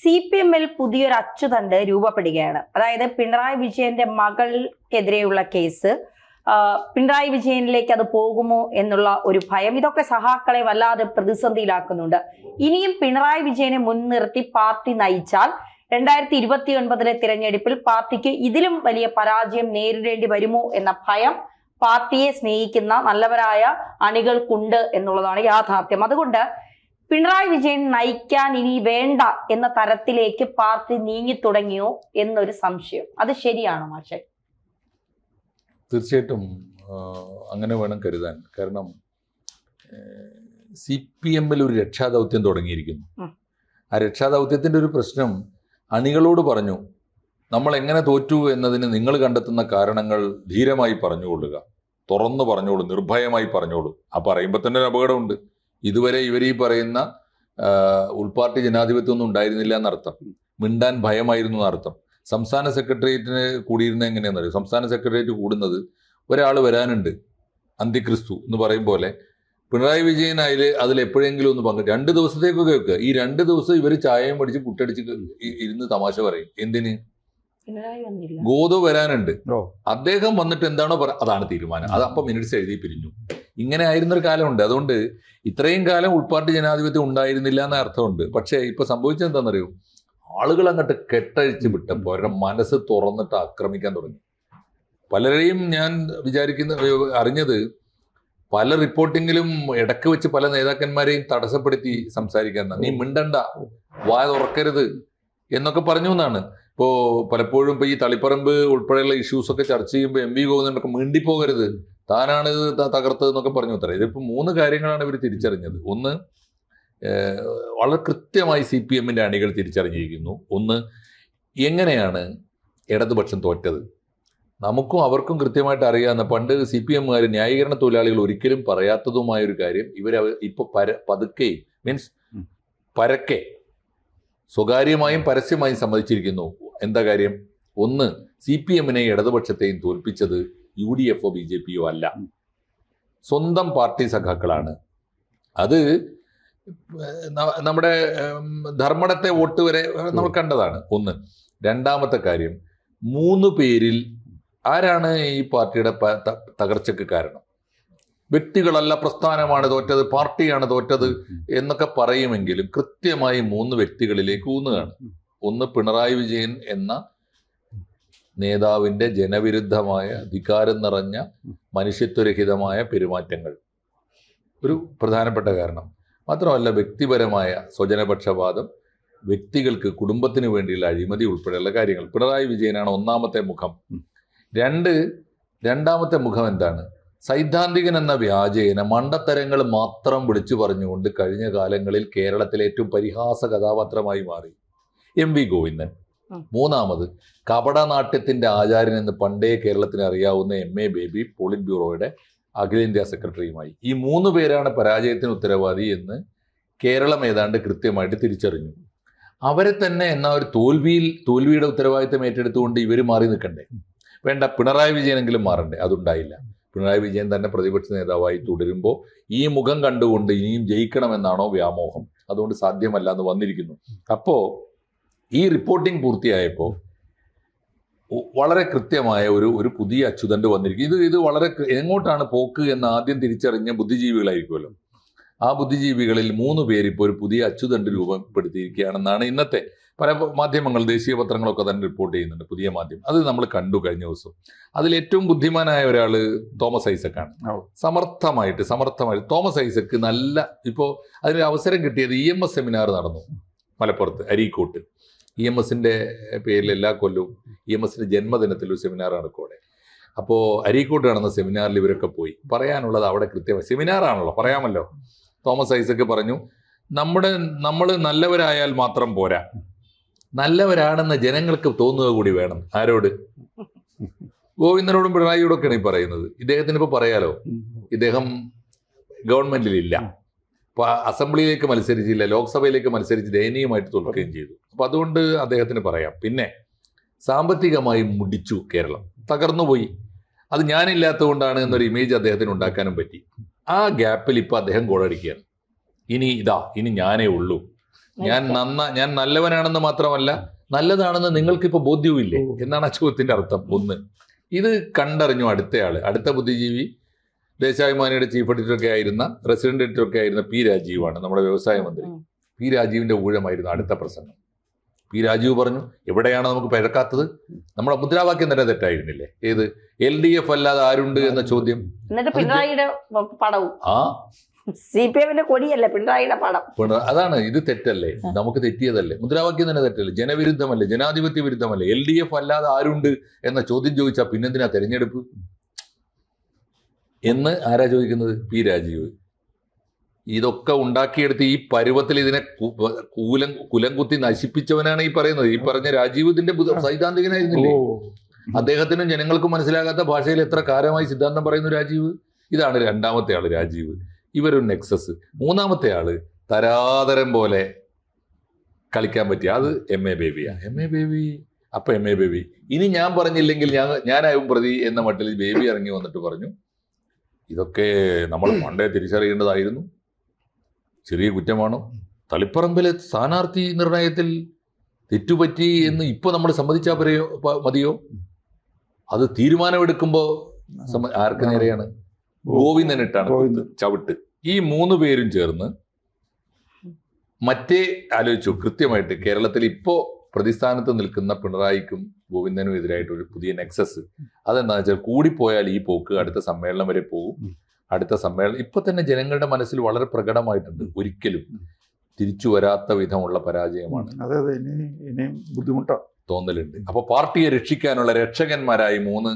CPM-ൽ പുതിയൊരു അച്ചുതണ്ട് രൂപപ്പെടുകയാണ്. അതായത് പിണറായി വിജയന്റെ മകൾക്കെതിരെയുള്ള കേസ് പിണറായി വിജയനിലേക്ക് അത് പോകുമോ എന്നുള്ള ഒരു ഭയം, ഇതൊക്കെ സഹാക്കളെ വല്ലാതെ പ്രതിസന്ധിയിലാക്കുന്നുണ്ട്. ഇനിയും പിണറായി വിജയനെ മുൻനിർത്തി പാർട്ടി നയിച്ചാൽ 2029 തിരഞ്ഞെടുപ്പിൽ പാർട്ടിക്ക് ഇതിലും വലിയ പരാജയം നേരിടേണ്ടി വരുമോ എന്ന ഭയം പാർട്ടിയെ സ്നേഹിക്കുന്ന നല്ലവരായ അണികൾക്കുണ്ട് എന്നുള്ളതാണ് യാഥാർത്ഥ്യം. അതുകൊണ്ട് പിണറായി വിജയൻ നയിക്കാൻ ഇനി വേണ്ട എന്ന തരത്തിലേക്ക് പാർട്ടി നീങ്ങി തുടങ്ങിയോ എന്നൊരു സംശയം. അത് ശരിയാണോ മാഷേ? തീർച്ചയായിട്ടും അങ്ങനെ വേണം കരുതാൻ. കാരണം CPM-ൽ ഒരു രക്ഷാദൗത്യം തുടങ്ങിയിരിക്കുന്നു. ആ രക്ഷാദൗത്യത്തിൻ്റെ ഒരു പ്രശ്നം അണികളോട് പറഞ്ഞു, നമ്മൾ എങ്ങനെ തോറ്റു എന്നതിന് നിങ്ങൾ കണ്ടെത്തുന്ന കാരണങ്ങൾ ധീരമായി പറഞ്ഞുകൊള്ളുക, തുറന്നു പറഞ്ഞോളൂ, നിർഭയമായി പറഞ്ഞോളൂ. ആ പറയുമ്പോൾ തന്നെ ഒരു അപകടമുണ്ട്. ഇതുവരെ ഇവർ ഈ പറയുന്ന ഉൾപാർട്ടി ജനാധിപത്യം ഒന്നും ഉണ്ടായിരുന്നില്ല എന്നർത്ഥം. മിണ്ടാൻ ഭയമായിരുന്നു എന്നർത്ഥം. സംസ്ഥാന സെക്രട്ടേറിയറ്റിന് കൂടിയിരുന്നത് എങ്ങനെയാണെന്ന് അറിയാം. സംസ്ഥാന സെക്രട്ടേറിയറ്റ് കൂടുന്നത് ഒരാൾ വരാനുണ്ട്, അന്തിക്രിസ്തു എന്ന് പറയും പോലെ പിണറായി വിജയൻ അതിൽ എപ്പോഴെങ്കിലും ഒന്ന് 2 ദിവസത്തേക്കൊക്കെ വെക്കുക. ഈ 2 ദിവസം ഇവർ ചായയും പഠിച്ച് പുട്ടടിച്ച് ഇരുന്ന് തമാശ പറയും. എന്തിന്? ഗോതോ വരാനുണ്ട്, അദ്ദേഹം വന്നിട്ട് എന്താണോ അതാണ് തീരുമാനം. അത് അപ്പം മിനിറ്റ്സ് എഴുതി പിരിഞ്ഞു. ഇങ്ങനെ ആയിരുന്നൊരു കാലമുണ്ട്. അതുകൊണ്ട് ഇത്രയും കാലം ഉൾപാർട്ടി ജനാധിപത്യം ഉണ്ടായിരുന്നില്ല എന്ന അർത്ഥമുണ്ട്. പക്ഷേ ഇപ്പൊ സംഭവിച്ചത് എന്താണെന്നറിയോ? ആളുകൾ അങ്ങോട്ട് കെട്ടഴിച്ച് വിട്ടപ്പോൾ അവരുടെ മനസ്സ് തുറന്നിട്ട് ആക്രമിക്കാൻ തുടങ്ങി. പലരെയും ഞാൻ അറിഞ്ഞത്, പല റിപ്പോർട്ടിങ്ങിലും ഇടയ്ക്ക് വെച്ച് പല നേതാക്കന്മാരെയും തടസ്സപ്പെടുത്തി സംസാരിക്കാൻ, നീ മിണ്ടണ്ട, വായ തുറക്കരുത് എന്നൊക്കെ പറഞ്ഞു എന്നാണ്. ഇപ്പോൾ പലപ്പോഴും ഇപ്പോൾ ഈ തളിപ്പറമ്പ് ഉൾപ്പെടെയുള്ള ഇഷ്യൂസൊക്കെ ചർച്ച ചെയ്യുമ്പോൾ MV ഗോവിന്ദനൊക്കെ മിണ്ടിപ്പോകരുത്, താനാണ് ഇത് തകർത്തത് എന്നൊക്കെ പറഞ്ഞു ഉത്തരം. ഇതിപ്പോൾ 3 കാര്യങ്ങളാണ് ഇവർ തിരിച്ചറിഞ്ഞത്. ഒന്ന്, വളരെ കൃത്യമായി CPM-ന്റെ അണികൾ തിരിച്ചറിഞ്ഞിരിക്കുന്നു. ഒന്ന്, എങ്ങനെയാണ് ഇടതുപക്ഷം തോറ്റത്. നമുക്കും അവർക്കും കൃത്യമായിട്ട് അറിയാവുന്ന, പണ്ട് CPM-കാർ ന്യായീകരണ തൊഴിലാളികൾ ഒരിക്കലും പറയാത്തതുമായൊരു കാര്യം ഇപ്പോൾ പതുക്കെ മീൻസ് പരക്കെ സ്വകാര്യമായും പരസ്യമായും സമ്മതിച്ചിരിക്കുന്നു. എന്താ കാര്യം? ഒന്ന്, CPM-നെ ഇടതുപക്ഷത്തെയും തോൽപ്പിച്ചത് UDF-ഓ BJP-യോ അല്ല, സ്വന്തം പാർട്ടി സഖാക്കളാണ്. അത് നമ്മുടെ ധർമ്മടത്തെ വോട്ട് വരെ നമ്മൾ കണ്ടതാണ്. ഒന്ന്. രണ്ടാമത്തെ കാര്യം, 3 പേരിൽ ആരാണ് ഈ പാർട്ടിയുടെ തകർച്ചയ്ക്ക് കാരണം? വ്യക്തികളല്ല, പ്രസ്ഥാനമാണ് തോറ്റത്, പാർട്ടിയാണ് തോറ്റത് എന്നൊക്കെ പറയുമെങ്കിലും കൃത്യമായി 3 വ്യക്തികളിലേക്ക് ഊന്നുകയാണ്. ഒന്ന്, പിണറായി വിജയൻ എന്ന നേതാവിൻ്റെ ജനവിരുദ്ധമായ, ധിക്കാരം നിറഞ്ഞ, മനുഷ്യത്വരഹിതമായ പെരുമാറ്റങ്ങൾ ഒരു പ്രധാനപ്പെട്ട കാരണം. മാത്രമല്ല, വ്യക്തിപരമായ സ്വജനപക്ഷപാതം, വ്യക്തികൾക്ക് കുടുംബത്തിന് വേണ്ടിയുള്ള അഴിമതി ഉൾപ്പെടെയുള്ള കാര്യങ്ങൾ. പിണറായി വിജയനാണ് ഒന്നാമത്തെ മുഖം. രണ്ടാമത്തെ മുഖം എന്താണ്? സൈദ്ധാന്തികൻ എന്ന വ്യാജേന മണ്ടത്തരങ്ങൾ മാത്രം വിളിച്ചു പറഞ്ഞുകൊണ്ട് കഴിഞ്ഞ കാലങ്ങളിൽ കേരളത്തിലെ ഏറ്റവും പരിഹാസ കഥാപാത്രമായി മാറി MV ഗോവിന്ദൻ. മൂന്നാമത്, കപടനാട്യത്തിന്റെ ആചാര്യൻ എന്ന് പണ്ടേ കേരളത്തിന് അറിയാവുന്ന MA ബേബി, പോളിറ്റ് ബ്യൂറോയുടെ അഖിലേന്ത്യാ സെക്രട്ടറിയുമായി. ഈ 3 പേരാണ് പരാജയത്തിന് ഉത്തരവാദി എന്ന് കേരളം ഏതാണ്ട് കൃത്യമായിട്ട് തിരിച്ചറിഞ്ഞു. അവരെ തന്നെ എന്നാ ഒരു തോൽവിയുടെ ഉത്തരവാദിത്തം ഏറ്റെടുത്തുകൊണ്ട് ഇവർ മാറി നിൽക്കണ്ടേ? വേണ്ട, പിണറായി വിജയനെങ്കിലും മാറണ്ടേ? അതുണ്ടായില്ല. പിണറായി വിജയൻ തന്നെ പ്രതിപക്ഷ നേതാവായി തുടരുമ്പോൾ ഈ മുഖം കണ്ടുകൊണ്ട് ഇനിയും ജയിക്കണമെന്നാണോ വ്യാമോഹം? അതുകൊണ്ട് സാധ്യമല്ല എന്ന് വന്നിരിക്കുന്നു. അപ്പോൾ ഈ റിപ്പോർട്ടിംഗ് പൂർത്തിയായപ്പോൾ വളരെ കൃത്യമായ ഒരു പുതിയ അച്ചുതണ്ട് വന്നിരിക്കും. ഇത് വളരെ എങ്ങോട്ടാണ് പോക്ക് എന്ന് ആദ്യം തിരിച്ചറിഞ്ഞ ബുദ്ധിജീവികളായിരിക്കുമല്ലോ. ആ ബുദ്ധിജീവികളിൽ 3 പേര് ഇപ്പോൾ ഒരു പുതിയ അച്ചുതണ്ട് രൂപപ്പെടുത്തിയിരിക്കുകയാണെന്നാണ് ഇന്നത്തെ പല മാധ്യമങ്ങൾ, ദേശീയ പത്രങ്ങളൊക്കെ തന്നെ റിപ്പോർട്ട് ചെയ്യുന്നുണ്ട്. പുതിയ മാധ്യമം അത് നമ്മൾ കണ്ടു കഴിഞ്ഞ ദിവസം. അതിൽ ഏറ്റവും ബുദ്ധിമാനായ ഒരാൾ തോമസ് ഐസക്കാണ്. സമർത്ഥമായിട്ട് തോമസ് ഐസക്ക് ഇപ്പോൾ അതിന് അവസരം കിട്ടിയത് EMS സെമിനാർ നടന്നു മലപ്പുറത്ത് അരീക്കോട്ട്. EMS-ന്റെ പേരിൽ എല്ലാ കൊല്ലവും EMS-ന്റെ ജന്മദിനത്തിൽ ഒരു സെമിനാർ നടക്കുവിടെ. അപ്പോൾ അരീക്കോട്ട് നടന്ന സെമിനാറിൽ ഇവരൊക്കെ പോയി. പറയാനുള്ളത് അവിടെ കൃത്യമായി, സെമിനാറാണല്ലോ, പറയാമല്ലോ. തോമസ് ഐസക്ക് പറഞ്ഞു, നമ്മൾ നല്ലവരായാൽ മാത്രം പോരാ, നല്ലവരാണെന്ന് ജനങ്ങൾക്ക് തോന്നുക കൂടി വേണം. ആരോട്? ഗോവിന്ദനോടും പിണറായിയോടൊക്കെയാണ് ഈ പറയുന്നത്. ഇദ്ദേഹത്തിന് ഇപ്പോൾ പറയാലോ, ഇദ്ദേഹം ഗവൺമെന്റിലില്ല, അസംബ്ലിയിലേക്ക് മത്സരിച്ചില്ല, ലോക്സഭയിലേക്ക് മത്സരിച്ച് ദയനീയമായിട്ട് തോൽക്കുകയും ചെയ്തു. അപ്പം അതുകൊണ്ട് അദ്ദേഹത്തിന് പറയാം. പിന്നെ സാമ്പത്തികമായി മുടിച്ചു, കേരളം തകർന്നുപോയി, അത് ഞാനില്ലാത്തതുകൊണ്ടാണ് എന്നൊരു ഇമേജ് അദ്ദേഹത്തിന് ഉണ്ടാക്കാനും പറ്റി. ആ ഗ്യാപ്പിൽ ഇപ്പം അദ്ദേഹം ഗോളടിക്കുകയാണ്. ഇനി ഞാനേ ഉള്ളൂ, ഞാൻ നല്ലവനാണെന്ന് മാത്രമല്ല നല്ലതാണെന്ന് നിങ്ങൾക്കിപ്പോ ബോധ്യവുമില്ലേ എന്നാണ് ആ ചോദ്യത്തിന്റെ അർത്ഥം. ഒന്ന്, ഇത് കണ്ടറിഞ്ഞു അടുത്ത ബുദ്ധിജീവി ദേശാഭിമാനിയുടെ ചീഫ് എഡിറ്ററൊക്കെ ആയിരുന്ന റെസിഡന്റ് എഡിറ്ററൊക്കെ ആയിരുന്ന പി രാജീവാണ്, നമ്മുടെ വ്യവസായ മന്ത്രി. പി രാജീവിന്റെ ഊഴമായിരുന്നു അടുത്ത പ്രസംഗം. പി രാജീവ് പറഞ്ഞു, എവിടെയാണ് നമുക്ക് പിഴക്കാത്തത്? നമ്മുടെ മുദ്രാവാക്യം തന്നെ തെറ്റായിരുന്നില്ലേ? ഏത് LDF അല്ലാതെ ആരുണ്ട് എന്ന ചോദ്യം. എന്നിട്ട് പിണറായിയുടെ പടവും CPM കൊടിയല്ലേ പിണറായിയുടെ പടം. അതാണ്, ഇത് തെറ്റല്ലേ? നമുക്ക് തെറ്റിയതല്ലേ? മുദ്രാവാക്യം തന്നെ തെറ്റല്ലേ? ജനവിരുദ്ധമല്ലേ? ജനാധിപത്യ വിരുദ്ധമല്ലേ? LDF അല്ലാതെ ആരുണ്ട് എന്ന ചോദ്യം ചോദിച്ചാൽ പിന്നെന്തിനാ തെരഞ്ഞെടുപ്പ് എന്ന് ആരാ ചോദിക്കുന്നത്? പി രാജീവ്. ഇതൊക്കെ ഉണ്ടാക്കിയെടുത്ത് ഈ പരുവത്തിൽ ഇതിനെ കുലം കുത്തി നശിപ്പിച്ചവനാണ് ഈ പറയുന്നത്. ഈ പറഞ്ഞ രാജീവ് ഇതിന്റെ സൈദ്ധാന്തികനായിരുന്നില്ലേ? അദ്ദേഹത്തിനും ജനങ്ങൾക്കും മനസ്സിലാകാത്ത ഭാഷയിൽ എത്ര കാലമായി സിദ്ധാന്തം പറയുന്നു രാജീവ്. ഇതാണ് രണ്ടാമത്തെ ആള് രാജീവ്. ഇവരൊരു നെക്സസ്. മൂന്നാമത്തെ ആള് തരാതരം പോലെ കളിക്കാൻ പറ്റിയ അത് MA ബേബിയാ. MA baby. അപ്പൊ MA ബേബി ഇനി ഞാൻ പറഞ്ഞില്ലെങ്കിൽ ഞാനാവും പ്രതി എന്ന മട്ടിൽ ബേബി ഇറങ്ങി വന്നിട്ട് പറഞ്ഞു, ഇതൊക്കെ നമ്മൾ പണ്ടേ തിരിച്ചറിയേണ്ടതായിരുന്നു, ചെറിയ കുറ്റമാണോ? തളിപ്പറമ്പിലെ സ്ഥാനാർത്ഥി നിർണയത്തിൽ തെറ്റുപറ്റി എന്ന് ഇപ്പൊ നമ്മൾ സമ്മതിച്ചാൽ മതിയോ? അത് തീരുമാനമെടുക്കുമ്പോ ആർക്ക് നേരെയാണ്? ഗോവിന്ദനിട്ടാണ് ചവിട്ട്. ഈ 3 പേരും ചേർന്ന് ആലോചിച്ചു കൃത്യമായിട്ട് കേരളത്തിൽ ഇപ്പോ പ്രതിസ്ഥാനത്ത് നിൽക്കുന്ന പിണറായിക്കും ഗോവിന്ദനും എതിരായിട്ട് ഒരു പുതിയ നെക്സസ്. അതെന്താണെന്ന് വെച്ചാൽ കൂടിപ്പോയാൽ ഈ പോക്ക് അടുത്ത സമ്മേളനം വരെ പോകും. അടുത്ത സമ്മേളനം ഇപ്പൊ തന്നെ ജനങ്ങളുടെ മനസ്സിൽ വളരെ പ്രകടമായിട്ടുണ്ട്. ഒരിക്കലും തിരിച്ചു വരാത്ത വിധമുള്ള പരാജയമാണ്. തോന്നലുണ്ട്. അപ്പൊ പാർട്ടിയെ രക്ഷിക്കാനുള്ള രക്ഷകന്മാരായി 3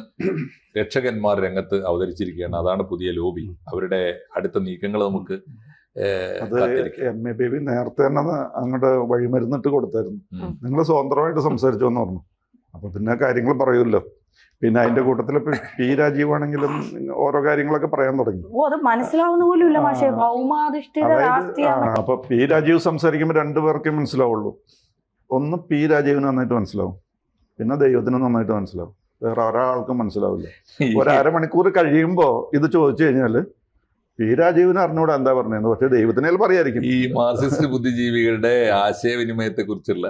രക്ഷകന്മാർ രംഗത്ത് അവതരിച്ചിരിക്കുകയാണ്. അതാണ് പുതിയ ലോബി. അവരുടെ അടുത്ത നീക്കങ്ങൾ നമുക്ക് MA ബേബി നേരത്തെ തന്നെ അങ്ങോട്ട് വഴിമരുന്നിട്ട് കൊടുത്തായിരുന്നു. നിങ്ങൾ സ്വതന്ത്രമായിട്ട് സംസാരിച്ചു എന്ന് പറഞ്ഞു. അപ്പൊ പിന്നെ കാര്യങ്ങൾ പറയുമല്ലോ. പിന്നെ അതിന്റെ കൂട്ടത്തിൽ പി രാജീവ് ആണെങ്കിലും ഓരോ കാര്യങ്ങളൊക്കെ പറയാൻ തുടങ്ങി. അപ്പൊ പി രാജീവ് സംസാരിക്കുമ്പോൾ 2 പേർക്കേ മനസ്സിലാവുള്ളൂ. ഒന്ന് പി രാജീവിന് നന്നായിട്ട് മനസ്സിലാവും, പിന്നെ ദൈവത്തിന് നന്നായിട്ട് മനസ്സിലാവും. വേറെ ഒരാൾക്കും മനസ്സിലാവില്ല. ഒരു അരമണിക്കൂർ കഴിയുമ്പോ ഇത് ചോദിച്ചു കഴിഞ്ഞാല് പി രാജീവിന് അറിഞ്ഞൂടെ എന്താ പറഞ്ഞതെന്ന്, പക്ഷെ ദൈവത്തിനെ പറയായിരിക്കും. ഈ മാർക്സിസ്റ്റ് ബുദ്ധിജീവികളുടെ ആശയവിനിമയത്തെ കുറിച്ചുള്ള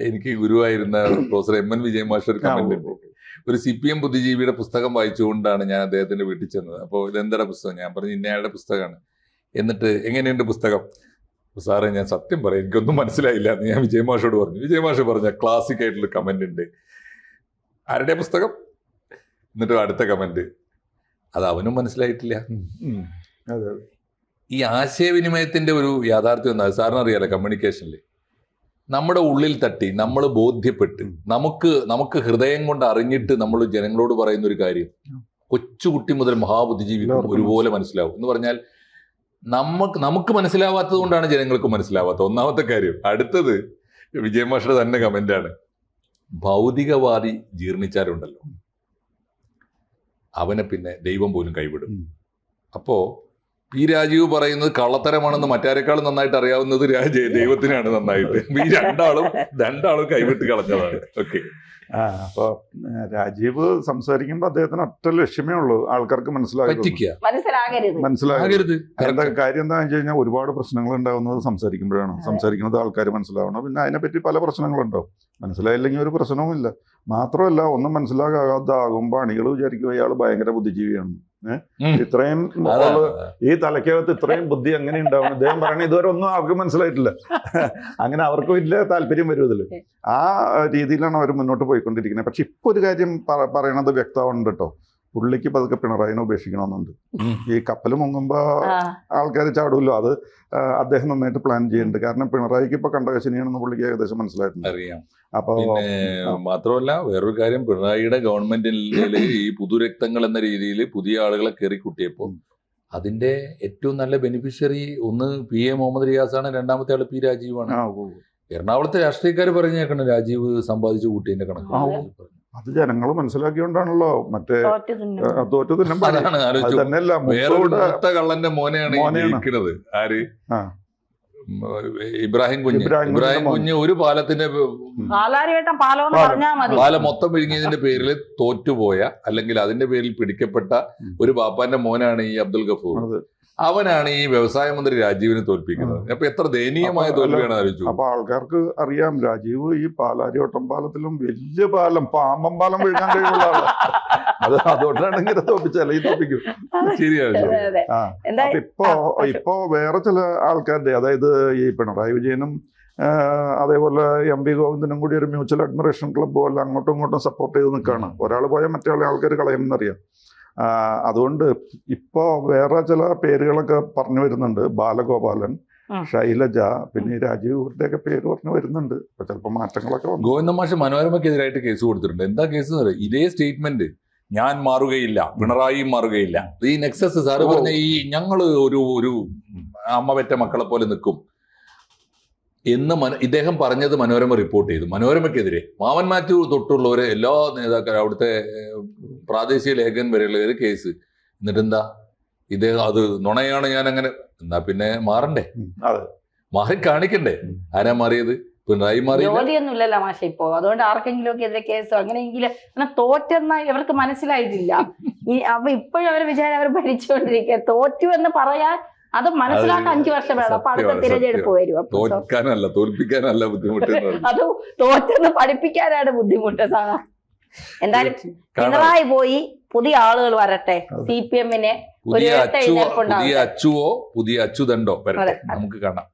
എനിക്ക് ഗുരുവായിരുന്ന പ്രൊഫസർ MN വിജയൻ മാസ്റ്റർ ഒരു കമന്റ് ഉണ്ട്. ഒരു CPM ബുദ്ധിജീവിയുടെ പുസ്തകം വായിച്ചുകൊണ്ടാണ് ഞാൻ അദ്ദേഹത്തിന്റെ വീട്ടിൽ ചെന്നത്. അപ്പോൾ ഇതെന്താ പുസ്തകം? ഞാൻ പറഞ്ഞു ഇന്നയാളുടെ പുസ്തകമാണ്. എന്നിട്ട് എങ്ങനെയുണ്ട് പുസ്തകം? സാറേ ഞാൻ സത്യം പറയാം എനിക്കൊന്നും മനസ്സിലായില്ല എന്ന് ഞാൻ വിജയ് മാഷോട് പറഞ്ഞു. വിജയ് മാഷ് പറഞ്ഞ ക്ലാസിക് ആയിട്ടുള്ള കമന്റ് ഉണ്ട്, ആരുടെ പുസ്തകം? എന്നിട്ട് അടുത്ത കമന്റ്, അത് അവനും മനസ്സിലായിട്ടില്ല. ഈ ആശയവിനിമയത്തിന്റെ ഒരു യാഥാർത്ഥ്യം എന്നാൽ സാറിന് അറിയാലോ, കമ്മ്യൂണിക്കേഷനിൽ നമ്മുടെ ഉള്ളിൽ തട്ടി നമ്മൾ ബോധ്യപ്പെട്ട് നമുക്ക് ഹൃദയം കൊണ്ട് അറിഞ്ഞിട്ട് നമ്മൾ ജനങ്ങളോട് പറയുന്ന ഒരു കാര്യം കൊച്ചുകുട്ടി മുതൽ മഹാബുദ്ധിജീവിക്കും ഒരുപോലെ മനസ്സിലാവും എന്ന് പറഞ്ഞാൽ നമുക്ക് മനസ്സിലാവാത്തത് കൊണ്ടാണ് ജനങ്ങൾക്ക് മനസ്സിലാവാത്തത്. ഒന്നാമത്തെ കാര്യം. അടുത്തത് വിജയമാഷയുടെ തന്നെ കമന്റാണ്, ഭൗതികവാദി ജീർണിച്ചാലുണ്ടല്ലോ അവനെ പിന്നെ ദൈവം പോലും കൈവിടും. അപ്പോ പി രാജീവ് പറയുന്നത് കള്ളത്തരമാണെന്ന് മറ്റാരെക്കാളും നന്നായിട്ട് അറിയാവുന്നത് ദൈവത്തിനാണ് നന്നായിട്ട്. ഈ രണ്ടാളും കൈവിട്ട് കളഞ്ഞതാണ്. ഓക്കെ. അപ്പൊ രാജീവ് സംസാരിക്കുമ്പോ അദ്ദേഹത്തിന് ഒറ്റ ലക്ഷ്യമേ ഉള്ളൂ, ആൾക്കാർക്ക് മനസ്സിലാകരുത്. എന്താ കാര്യം എന്താണെന്ന് വെച്ച് കഴിഞ്ഞാൽ ഒരുപാട് പ്രശ്നങ്ങൾ ഉണ്ടാകുന്നത് സംസാരിക്കുമ്പോഴാണ്. സംസാരിക്കുന്നത് ആൾക്കാർ മനസ്സിലാവണം. പിന്നെ അതിനെപ്പറ്റി പല പ്രശ്നങ്ങളുണ്ടാവും. മനസ്സിലായില്ലെങ്കിൽ ഒരു പ്രശ്നവുമില്ല. മാത്രമല്ല ഒന്നും മനസ്സിലാകാതാകുമ്പോ അണികൾ വിചാരിക്കും ഇയാൾ ഭയങ്കര ബുദ്ധിജീവിയാണ്. ഇത്രയും ഈ തലയ്ക്കകത്ത് ഇത്രയും ബുദ്ധി എങ്ങനെ ഉണ്ടാവും? അദ്ദേഹം പറയണ ഇതുവരെ ഒന്നും അവർക്ക് മനസ്സിലായിട്ടില്ല. അങ്ങനെ അവർക്ക് വലിയ താല്പര്യം വരും ഇതിൽ. ആ രീതിയിലാണ് അവർ മുന്നോട്ട് പോയിക്കൊണ്ടിരിക്കുന്നത്. പക്ഷെ ഇപ്പൊ ഒരു കാര്യം പറയണത് വ്യക്തമാവുന്നുണ്ട് കേട്ടോ. പുള്ളിക്ക് പതുക്കെ പിണറായിനെ ഉപേക്ഷിക്കണമെന്നുണ്ട്. ഈ കപ്പൽ മുങ്ങുമ്പോ ആൾക്കാർ ചാടുമല്ലോ, അത് അദ്ദേഹം നന്നായിട്ട് പ്ലാൻ ചെയ്യുന്നുണ്ട്. കാരണം പിണറായിക്ക് ഇപ്പൊ കണ്ടകശനിയാണെന്ന് പുള്ളിക്ക് ഏകദേശം മനസ്സിലായിട്ടുണ്ട്. അറിയാം. അപ്പൊ മാത്രമല്ല വേറൊരു കാര്യം, പിണറായിയുടെ ഗവൺമെന്റിൽ ഈ പുതുരക്തങ്ങൾ എന്ന രീതിയിൽ പുതിയ ആളുകളെ കയറിക്കൂട്ടിയപ്പോൾ അതിന്റെ ഏറ്റവും നല്ല ബെനിഫിഷ്യറി ഒന്ന് PA മുഹമ്മദ് റിയാസാണ്, രണ്ടാമത്തെ ആള് പി രാജീവാണ്. എറണാകുളത്തെ രാഷ്ട്രീയക്കാർ പറഞ്ഞേക്കണം രാജീവ് സമ്പാദിച്ചു കൂട്ടിയതിന്റെ കണക്ക്. അത് ജനങ്ങൾ മനസ്സിലാക്കിയോണ്ടാണല്ലോ മറ്റേ തോറ്റു തന്നെയല്ല, വേറെ കള്ളന്റെ മോനെയാണ് ഇരിക്കുന്നത്. ആര്? ഇബ്രാഹിം കുഞ്ഞ് ഒരു പാലത്തിന്റെ പാലം മൊത്തം വിഴുങ്ങിയതിന്റെ പേരിൽ തോറ്റുപോയ അല്ലെങ്കിൽ അതിന്റെ പേരിൽ പിടിക്കപ്പെട്ട ഒരു ബാപ്പാന്റെ മോനാണ് ഈ അബ്ദുൽ ഗഫൂർ. അവനാണ് ഈ വ്യവസായ മന്ത്രി രാജീവിനെ തോൽപ്പിക്കുന്നത്. അപ്പൊ എത്ര ദയനീയമായ തോൽവിയാണ് ആലോചിച്ചു. അപ്പൊ ആൾക്കാർക്ക് അറിയാം രാജീവ് ഈ പാലാരിവട്ടം പാലത്തിലും വലിയ പാലം പാമ്പം പാലം വീഴാൻ കഴിവുള്ള ആളാണ്. അതുകൊണ്ടാണ് ഇങ്ങനെ തോൽപ്പിച്ചത്, അല്ലെങ്കിൽ തോൽപ്പിക്കും. ശരിയാണ്. ഇപ്പൊ വേറെ ചില ആൾക്കാരുടെ, അതായത് ഈ പിണറായി വിജയനും അതേപോലെ MV ഗോവിന്ദനും കൂടി ഒരു മ്യൂച്വൽ അഡ്മിറേഷൻ ക്ലബ്ബ് പോലെ അങ്ങോട്ടും ഇങ്ങോട്ടും സപ്പോർട്ട് ചെയ്ത് നിൽക്കുകയാണ്. ഒരാൾ പോയാൽ മറ്റേ ആൾക്കാർ കളയുമെന്നറിയാം. അതുകൊണ്ട് ഇപ്പോ വേറെ ചില പേരുകളൊക്കെ പറഞ്ഞു വരുന്നുണ്ട്. ബാലഗോപാലൻ, ശൈലജ, പിന്നെ രാജീവ് ഇവരുടെയൊക്കെ പേര് പറഞ്ഞു വരുന്നുണ്ട്. അപ്പൊ ചിലപ്പോ മാറ്റങ്ങളൊക്കെ വന്നു. ഗോവിന്ദൻ മാഷ് മനോരമയ്ക്കെതിരായിട്ട് കേസ് കൊടുത്തിട്ടുണ്ട്. എന്താ കേസ്? ഇതേ സ്റ്റേറ്റ്മെന്റ്, ഞാൻ മാറുകയില്ല, പിണറായിയും മാറുകയില്ല. ഈ നെക്സസ് സാറ് പറഞ്ഞ ഈ ഞങ്ങള് ഒരു അമ്മ പെറ്റ മക്കളെ പോലെ നിൽക്കും എന്ന് ഇദ്ദേഹം പറഞ്ഞത് മനോരമ റിപ്പോർട്ട് ചെയ്തു. മനോരമയ്ക്കെതിരെ മാവൻ മാത്യു തൊട്ടുള്ളവരെ എല്ലാ നേതാക്കളും, അവിടുത്തെ പ്രാദേശിക ലേഖകൻ വരെയുള്ള കേസ്. എന്നിട്ടെന്താ ഇദ്ദേഹം അത് നുണയാണ്, ഞാൻ അങ്ങനെ. എന്നാ പിന്നെ മാറണ്ടേ, മാറി കാണിക്കണ്ടേ? ആരാ മാറിയത്? പിണറായി മാറി. ജോലിയൊന്നുമില്ലല്ലോ മാഷ ഇപ്പോ, അതുകൊണ്ട് ആർക്കെങ്കിലും ഒക്കെ എതിരെ കേസോ അങ്ങനെയെങ്കിലും അങ്ങനെ തോറ്റെന്ന ഇവർക്ക് മനസ്സിലായിട്ടില്ല. അപ്പൊ ഇപ്പോഴും അവർ വിചാരം അവർ ഭരിച്ചുകൊണ്ടിരിക്കുക. തോറ്റു എന്ന് പറയാൻ അത് മനസ്സിലാക്കാൻ 5 വർഷം വേണം. അപ്പൊ അടുത്ത തിരഞ്ഞെടുപ്പ് വരും. തോൽക്കാനല്ല, തോൽപ്പിക്കാനല്ല ബുദ്ധിമുട്ട്. അത് തോറ്റെന്ന് പഠിപ്പിക്കാനാണ് ബുദ്ധിമുട്ട്. എന്തായാലും പിണറായി പോയി, പുതിയ ആളുകൾ വരട്ടെ. CPM-നെ പുതിയ അച്ചുവോ പുതിയ അച്യുതണ്ടോ വരട്ടെ, നമുക്ക് കാണാം.